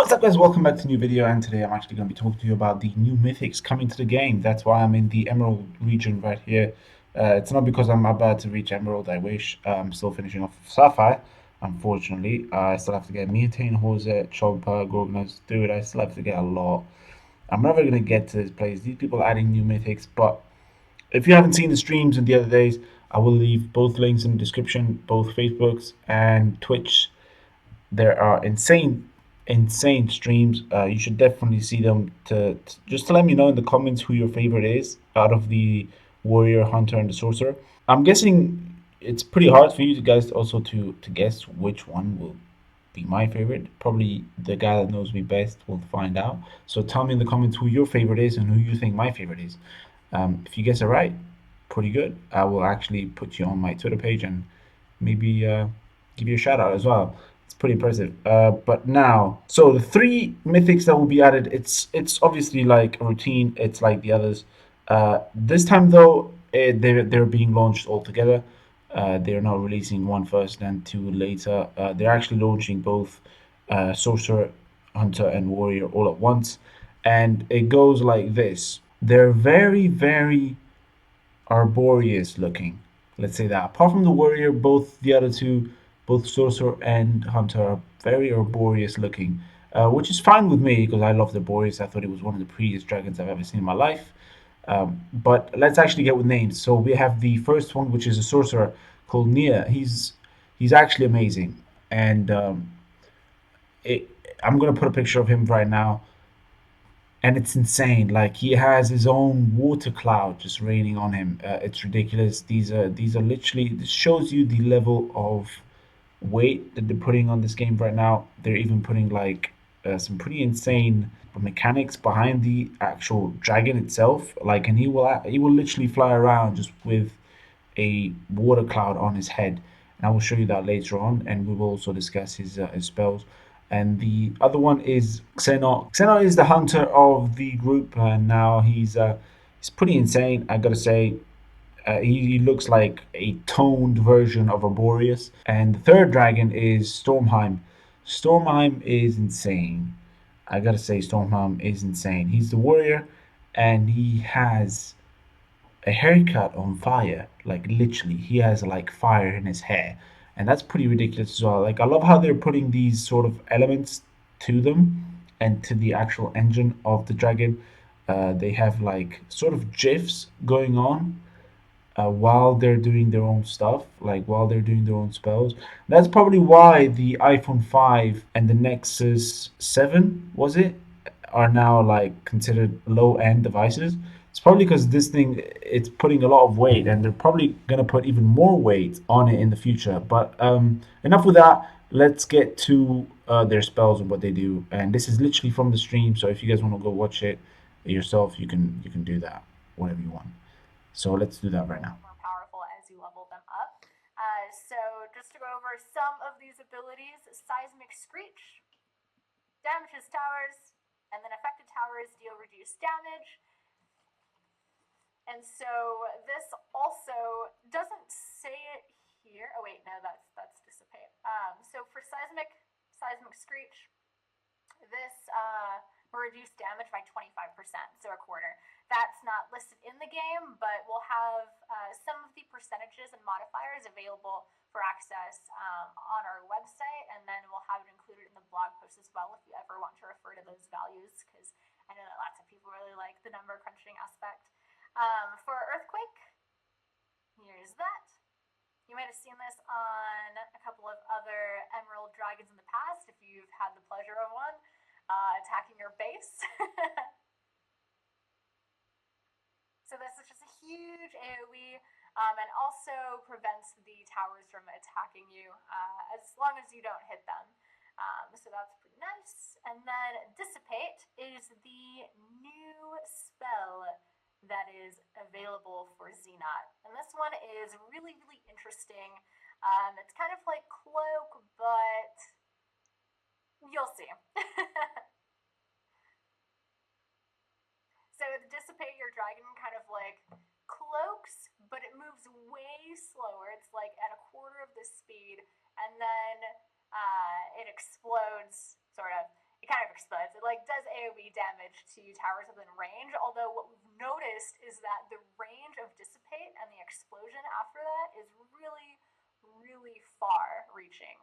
What's up guys, welcome back to a new video, and today I'm actually going to be talking to you about the new mythics coming to the game. That's why I'm in the Emerald region right here. It's not because I'm about to reach Emerald, I wish. I'm still finishing off Sapphire, unfortunately. I still have to get Mutane, Hose, Chopper, Gorgonus, dude, I still have to get a lot. I'm never going to get to this place. These people are adding new mythics, but if you haven't seen the streams in the other days, I will leave both links in the description, both Facebooks and Twitch. There are insane streams. You should definitely see them. To just to let me know in the comments who your favorite is out of the warrior, hunter, and the sorcerer. I'm guessing it's pretty hard for you guys also to guess which one will be my favorite. Probably the guy that knows me best will find out. So tell me in the comments who your favorite is and who you think my favorite is. If you guess it right, pretty good. I will actually put you on my Twitter page and maybe give you a shout out as well. It's pretty impressive. But now, so the three mythics that will be added, it's obviously like a routine. It's like the others. This time though, they're being launched all together. They're not releasing one first and two later. They're actually launching both sorcerer, hunter, and warrior all at once, and it goes like this. They're very arboreous looking. Let's say that. Apart from the warrior, both the other two, both sorcerer and hunter, are very arboreous looking, which is fine with me because I love the arboreous. I thought it was one of the prettiest dragons I've ever seen in my life. But let's actually get with names. So we have the first one, which is a sorcerer called Nia. He's actually amazing, and it, I'm gonna put a picture of him right now, and it's insane. Like he has his own water cloud just raining on him. It's ridiculous. These are literally. This shows you the level of weight that they're putting on this game right now. They're even putting like some pretty insane mechanics behind the actual dragon itself. Like, and he will literally fly around just with a water cloud on his head. And I will show you that later on, and we will also discuss his spells. And the other one is Xeno. Xeno is the hunter of the group, and now he's pretty insane. I gotta say, he looks like a toned version of Arboreus. And the third dragon is Stormheim. Stormheim is insane. I gotta say, Stormheim is insane. He's the warrior, and he has a haircut on fire. Like literally, he has like fire in his hair, and that's pretty ridiculous as well. Like I love how they're putting these sort of elements to them and to the actual engine of the dragon. They have like sort of gifs going on while they're doing their own stuff, like while they're doing their own spells. That's probably why the iPhone 5 and the Nexus 7, was it, are now like considered low end devices. It's probably because this thing it's putting a lot of weight, and they're probably gonna put even more weight on it in the future. But enough with that. Let's get to their spells and what they do. And this is literally from the stream, so if you guys want to go watch it yourself, you can do that whatever you want. So let's do that right now. More powerful as you level them up. So just to go over some of these abilities, Seismic Screech damages towers, and then affected towers deal reduced damage. And so this also doesn't say it here. Oh wait, no, that's dissipate. So for Seismic Screech, this will reduce damage by 25%, so a quarter. That's not listed in the game, but we'll have some of the percentages and modifiers available for access on our website, and then we'll have it included in the blog post as well if you ever want to refer to those values, because I know that lots of people really like the number crunching aspect. For Earthquake, here's that. You might have seen this on a couple of other Emerald Dragons in the past if you've had the pleasure of one attacking your base. So this is just a huge AoE and also prevents the towers from attacking you as long as you don't hit them. So that's pretty nice. And then Dissipate is the new spell that is available for Xenot. And this one is really interesting. It's kind of like Cloak, but you'll see. So Dissipate, your dragon kind of like cloaks, but it moves way slower. It's like at a quarter of the speed, and then it explodes, sort of. It kind of does AoE damage to towers within range. Although what we've noticed is that the range of Dissipate and the explosion after that is really, really far reaching.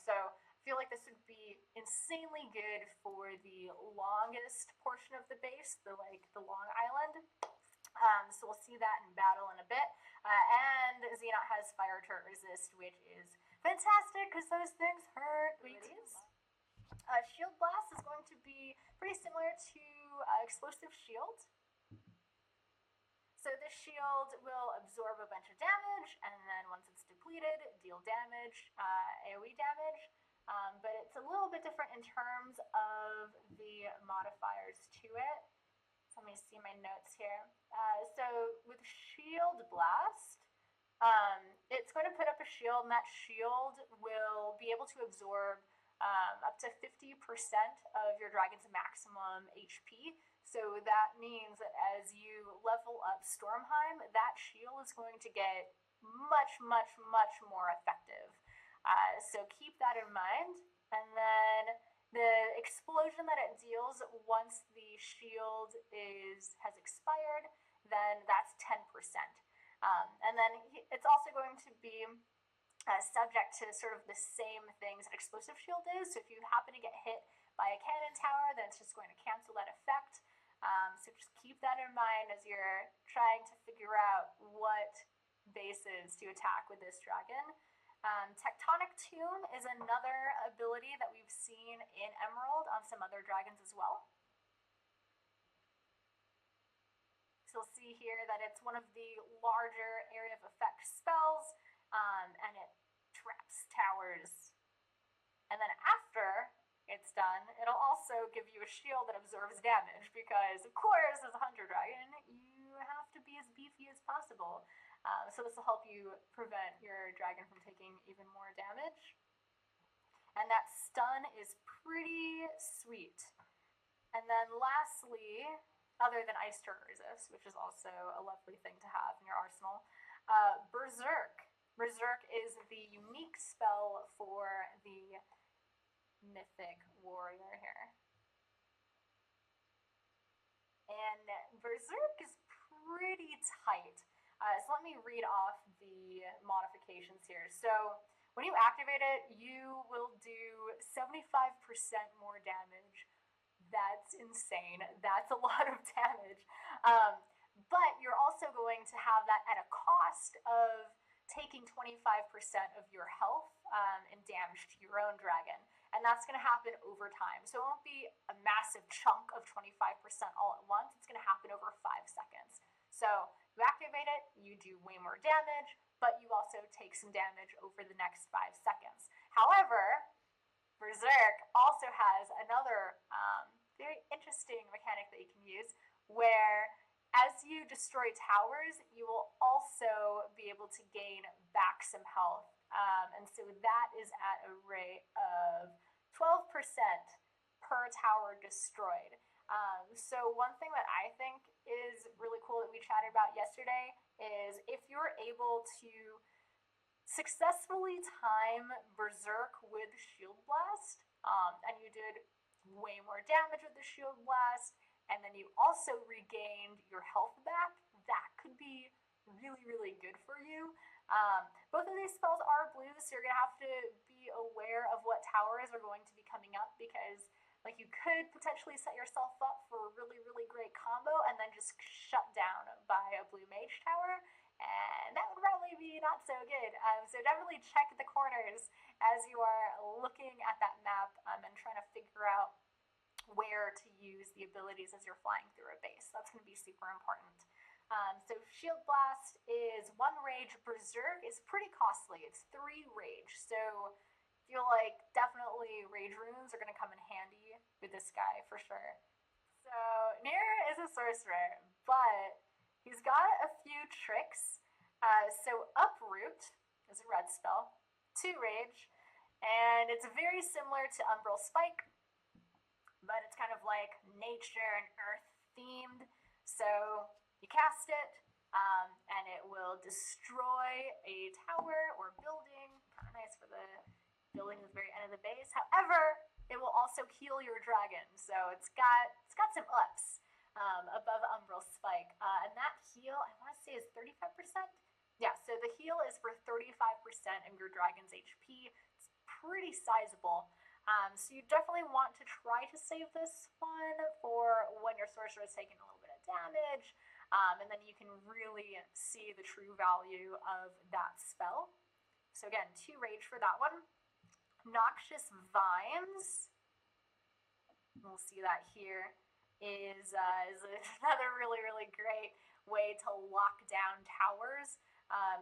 So I feel like this would be insanely good for the longest portion of the base, the long island. So we'll see that in battle in a bit. And Xenot has fire turret resist, which is fantastic because those things hurt. Shield Blast is going to be pretty similar to Explosive Shield. So this shield will absorb a bunch of damage, and then once it's depleted, deal damage, AoE damage. But it's a little bit different in terms of the modifiers to it. So let me see my notes here. So with Shield Blast, it's going to put up a shield, and that shield will be able to absorb up to 50% of your dragon's maximum HP. So that means that as you level up Stormheim, that shield is going to get much, much, much more effective. So keep that in mind. And then the explosion that it deals once the shield has expired, then that's 10%. And then it's also going to be subject to sort of the same things that Explosive Shield is. So if you happen to get hit by a cannon tower, then it's just going to cancel that effect. So just keep that in mind as you're trying to figure out what bases to attack with this dragon. Tectonic Tomb is another ability that we've seen in Emerald on some other dragons as well. So you'll see here that it's one of the larger area of effect spells, and it traps towers. And then after it's done, it'll also give you a shield that absorbs damage, because of course, as a hunter dragon, you have to be as beefy as possible. So this will help you prevent your dragon from taking even more damage. And that stun is pretty sweet. And then lastly, other than Ice Turret Resist, which is also a lovely thing to have in your arsenal, Berserk. Berserk is the unique spell for the Mythic Warrior here. And Berserk is pretty tight. So let me read off the modifications here. So when you activate it, you will do 75% more damage. That's insane. That's a lot of damage. But you're also going to have that at a cost of taking 25% of your health and damage to your own dragon. And that's going to happen over time. So it won't be a massive chunk of 25% all at once. It's going to happen over 5 seconds. So you activate it, you do way more damage, but you also take some damage over the next 5 seconds. However, Berserk also has another very interesting mechanic that you can use, where as you destroy towers, you will also be able to gain back some health. And so that is at a rate of 12% per tower destroyed. So one thing that I think is really cool that we chatted about yesterday is if you're able to successfully time Berserk with Shield Blast, and you did way more damage with the Shield Blast, and then you also regained your health back, that could be really, really good for you. Both of these spells are blue, so you're going to have to be aware of what towers are going to be coming up, because you could potentially set yourself up for a really, really great combo and then just shut down by a blue mage tower, and that would probably be not so good. So definitely check the corners as you are looking at that map and trying to figure out where to use the abilities as you're flying through a base. That's going to be super important. So Shield Blast is 1 rage. Berserk is pretty costly. It's 3 rage. So I feel like definitely rage runes are going to come in handy with this guy for sure. So Nier is a sorcerer, but he's got a few tricks. So Uproot is a red spell, 2 rage, and it's very similar to Umbral Spike, but it's kind of like nature and earth themed. So you cast it, and it will destroy a tower or building. Kind of nice for the building at the very end of the base. However, it will also heal your dragon. So it's got some ups above Umbral Spike, and that heal I want to say is 35%. Yeah, so the heal is for 35% of your dragon's HP. It's pretty sizable. So you definitely want to try to save this one for when your sorcerer is taking a little bit of damage, and then you can really see the true value of that spell. So again, 2 rage for that one. Noxious Vines, we'll see that here, is another really great way to lock down towers.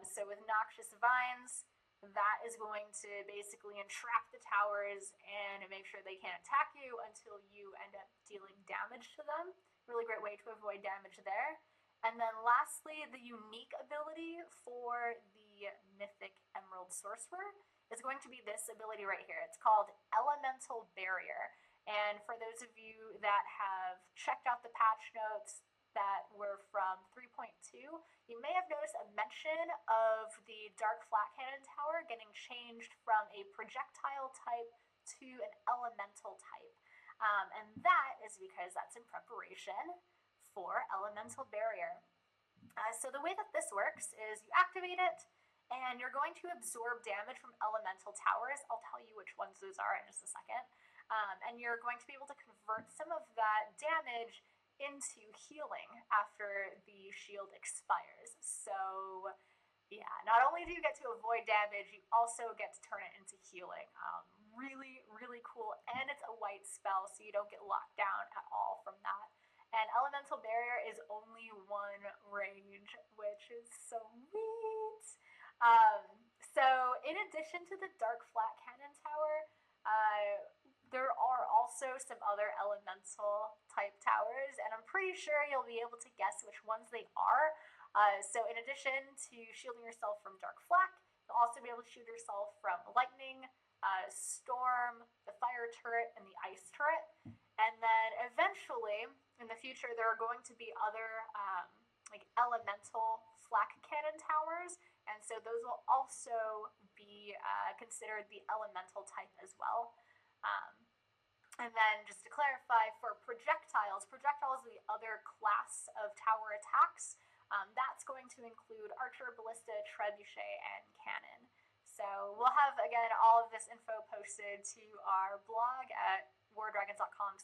So with Noxious Vines, that is going to basically entrap the towers and make sure they can't attack you until you end up dealing damage to them. Really great way to avoid damage there. And then lastly, the unique ability for the Mythic Emerald Sorcerer is going to be this ability right here. It's called Elemental Barrier. And for those of you that have checked out the patch notes that were from 3.2, you may have noticed a mention of the Dark Flat Cannon Tower getting changed from a projectile type to an elemental type. And that is because that's in preparation for Elemental Barrier. So the way that this works is you activate it, and you're going to absorb damage from elemental towers. I'll tell you which ones those are in just a second. And you're going to be able to convert some of that damage into healing after the shield expires. So yeah, not only do you get to avoid damage, you also get to turn it into healing. Really cool, and it's a white spell, so you don't get locked down at all from that. And Elemental Barrier is only 1 range, which is so neat. So in addition to the Dark Flat Cannon Tower, there are also some other elemental type towers, and I'm pretty sure you'll be able to guess which ones they are. So in addition to shielding yourself from Dark Flak, you'll also be able to shield yourself from Lightning, Storm, the Fire Turret, and the Ice Turret. And then eventually, in the future, there are going to be other like elemental flak cannon towers, and so those will also be considered the elemental type as well. And then just to clarify, for projectiles is the other class of tower attacks. That's going to include archer, ballista, trebuchet, and cannon. So we'll have, again, all of this info posted to our blog at wardragons.com/